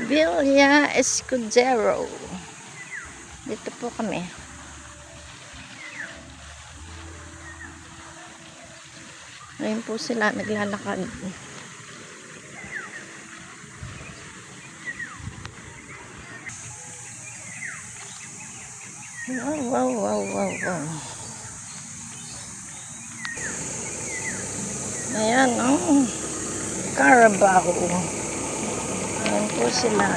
Villa Escudero. Dito po kami. Ngayon po sila naglalakad. Wow, wow, wow, wow, wow. Ayan, oh. Carabao. Ayan po sila.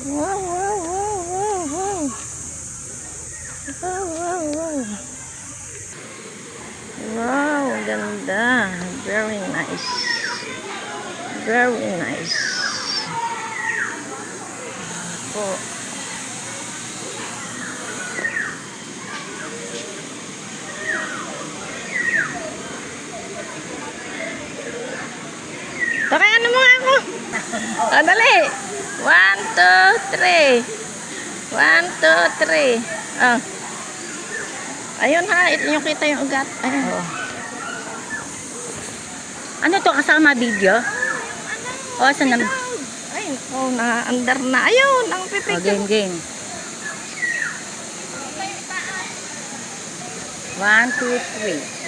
Wow, wow, wow, wow, wow. Wow, wow, wow. Wow, ganda. Very nice. Very nice. Po. Tara, ano mo nga ako? O, dali. 1, 2, 3. 1, 2, 3. Oh. Ayun ha, yung kita yung ugat. Ayun. Oh. Ano to, kasama video? O, saan naman? Ayun, oh, na-under na. Ayun, ang O, pipicture. game. 1, 2, 3.